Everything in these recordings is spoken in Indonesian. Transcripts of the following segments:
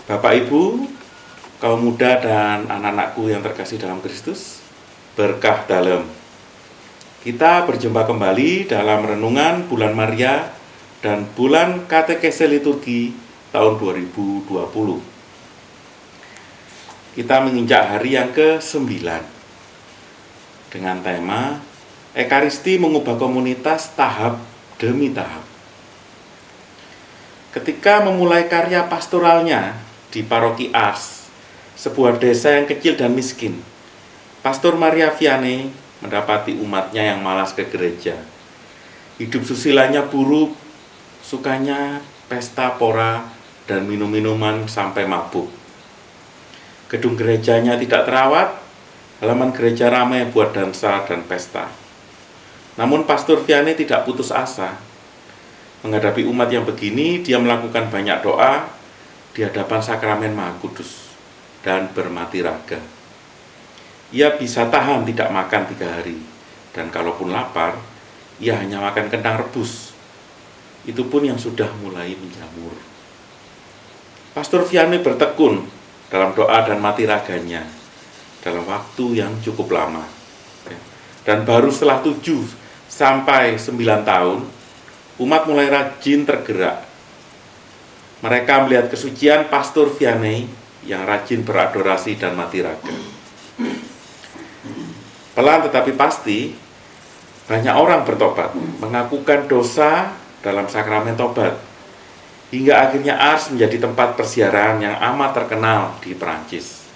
Bapak Ibu, kaum muda dan anak-anakku yang terkasih dalam Kristus, berkah dalam. Kita berjumpa kembali dalam renungan bulan Maria dan bulan katekese liturgi tahun 2020. Kita menginjak hari yang ke-9 dengan tema Ekaristi mengubah komunitas tahap demi tahap. Ketika memulai karya pastoralnya di Paroki Ars, sebuah desa yang kecil dan miskin, Pastor Maria Vianney mendapati umatnya yang malas ke gereja. Hidup susilanya buruk, sukanya pesta pora dan minum-minuman sampai mabuk. Gedung gerejanya tidak terawat, halaman gereja ramai buat dansa dan pesta. Namun Pastor Vianney tidak putus asa. Menghadapi umat yang begini, dia melakukan banyak doa di hadapan sakramen Maha Kudus dan bermati raga. Ia bisa tahan tidak makan 3 hari, dan kalaupun lapar, ia hanya makan kentang rebus. Itu pun yang sudah mulai menjamur. Pastor Vianney bertekun dalam doa dan mati raganya dalam waktu yang cukup lama. Dan baru setelah 7 sampai 9 tahun, umat mulai rajin tergerak. Mereka melihat kesucian Pastor Vianney yang rajin beradorasi dan mati raga. Pelan tetapi pasti, banyak orang bertobat, mengakukan dosa dalam sakramen tobat, hingga akhirnya Ars menjadi tempat persiaran yang amat terkenal di Perancis,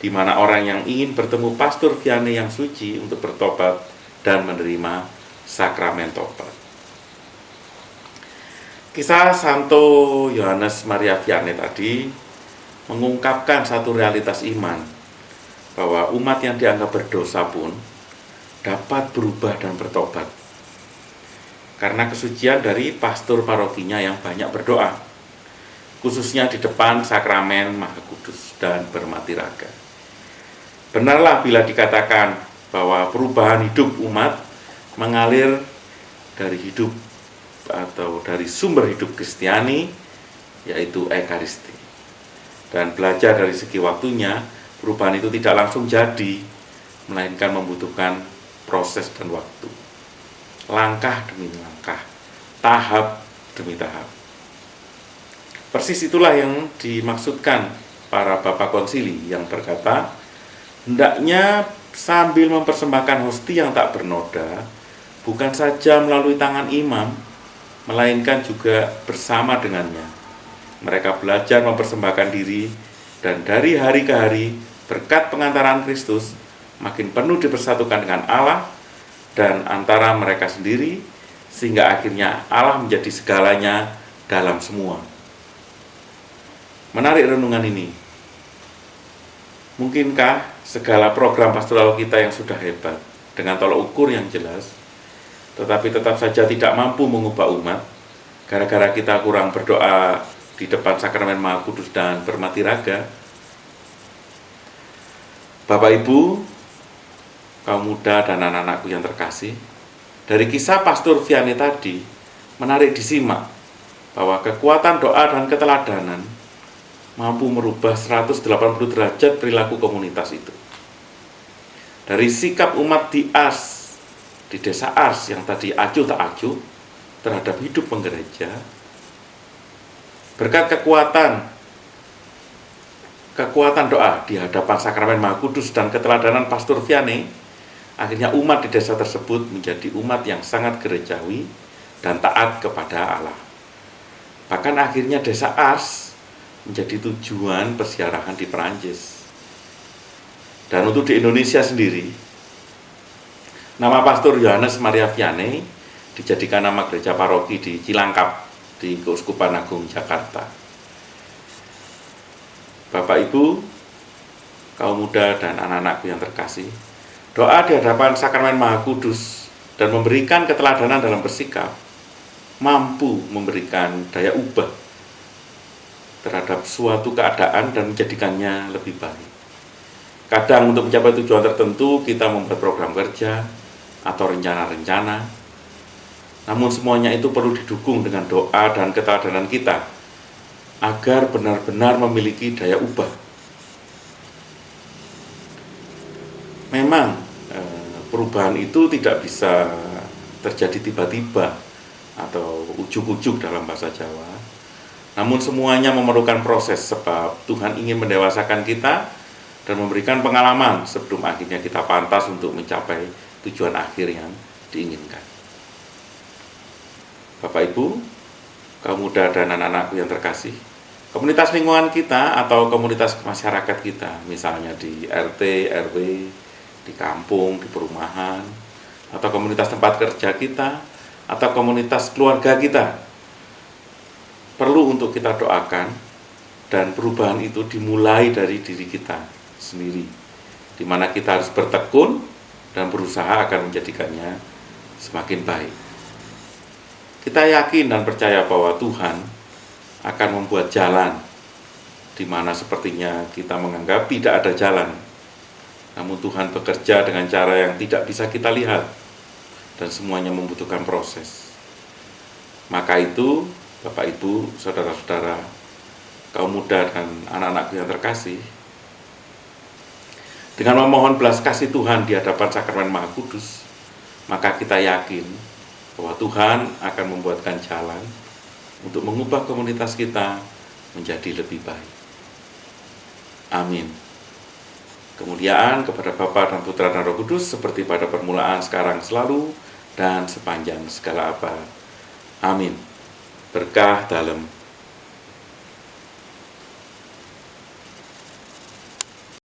di mana orang yang ingin bertemu Pastor Vianney yang suci untuk bertobat dan menerima sakramen tobat. Kisah Santo Yohanes Maria Vianney tadi mengungkapkan satu realitas iman, bahwa umat yang dianggap berdosa pun dapat berubah dan bertobat karena kesucian dari pastor parokinya yang banyak berdoa, khususnya di depan sakramen Maha Kudus dan bermati raga. Benarlah bila dikatakan bahwa perubahan hidup umat mengalir dari hidup atau dari sumber hidup Kristiani, yaitu Ekaristi. Dan belajar dari segi waktunya, perubahan itu tidak langsung jadi, melainkan membutuhkan proses dan waktu. Langkah demi langkah, tahap demi tahap. Persis itulah yang dimaksudkan para Bapak Konsili yang berkata, hendaknya sambil mempersembahkan hosti yang tak bernoda, bukan saja melalui tangan imam, melainkan juga bersama dengannya. Mereka belajar mempersembahkan diri, dan dari hari ke hari, berkat pengantaran Kristus, makin penuh dipersatukan dengan Allah dan antara mereka sendiri, sehingga akhirnya Allah menjadi segalanya dalam semua. Menarik renungan ini. Mungkinkah segala program pastoral kita yang sudah hebat, dengan tolak ukur yang jelas, tetapi tetap saja tidak mampu mengubah umat, gara-gara kita kurang berdoa di depan sakramen Maha Kudus dan bermati raga? Bapak Ibu, kaum muda dan anak-anakku yang terkasih, dari kisah Pastor Vianney tadi, menarik disimak bahwa kekuatan doa dan keteladanan mampu merubah 180 derajat perilaku komunitas itu. Dari sikap umat di Ars, di desa Ars yang tadi acuh tak acuh terhadap hidup penggereja, berkat kekuatan doa di hadapan sakramen Maha Kudus dan keteladanan Pastor Vianney, akhirnya umat di desa tersebut menjadi umat yang sangat gerejawi dan taat kepada Allah. Bahkan akhirnya desa Ars menjadi tujuan persiaran di Perancis. Dan untuk di Indonesia sendiri, nama Pastor Yohanes Maria Vianney dijadikan nama gereja paroki di Cilangkap, di Keuskupan Agung Jakarta. Bapak Ibu, kaum muda dan anak-anakku yang terkasih, doa di hadapan sakramen Maha Kudus dan memberikan keteladanan dalam bersikap mampu memberikan daya ubah terhadap suatu keadaan dan menjadikannya lebih baik. Kadang untuk mencapai tujuan tertentu kita membuat program kerja atau rencana-rencana, namun semuanya itu perlu didukung dengan doa dan keteladanan kita agar benar-benar memiliki daya ubah. Memang perubahan itu tidak bisa terjadi tiba-tiba atau ujuk-ujuk dalam bahasa Jawa. Namun semuanya memerlukan proses, sebab Tuhan ingin mendewasakan kita dan memberikan pengalaman sebelum akhirnya kita pantas untuk mencapai tujuan akhir yang diinginkan. Bapak Ibu, kaum muda dan anak-anakku yang terkasih, komunitas lingkungan kita atau komunitas masyarakat kita, misalnya di RT, RW, di kampung, di perumahan, atau komunitas tempat kerja kita, atau komunitas keluarga kita, perlu untuk kita doakan, dan perubahan itu dimulai dari diri kita sendiri, di mana kita harus bertekun dan berusaha akan menjadikannya semakin baik. Kita yakin dan percaya bahwa Tuhan akan membuat jalan di mana sepertinya kita menganggap tidak ada jalan. Namun Tuhan bekerja dengan cara yang tidak bisa kita lihat dan semuanya membutuhkan proses. Maka itu, Bapak Ibu, saudara-saudara, kaum muda dan anak-anakku yang terkasih, dengan memohon belas kasih Tuhan di hadapan Sakramen Maha Kudus, maka kita yakin bahwa Tuhan akan membuatkan jalan untuk mengubah komunitas kita menjadi lebih baik. Amin. Kemuliaan kepada Bapa dan Putra dan Roh Kudus, seperti pada permulaan, sekarang, selalu, dan sepanjang segala abad. Amin. Berkah dalam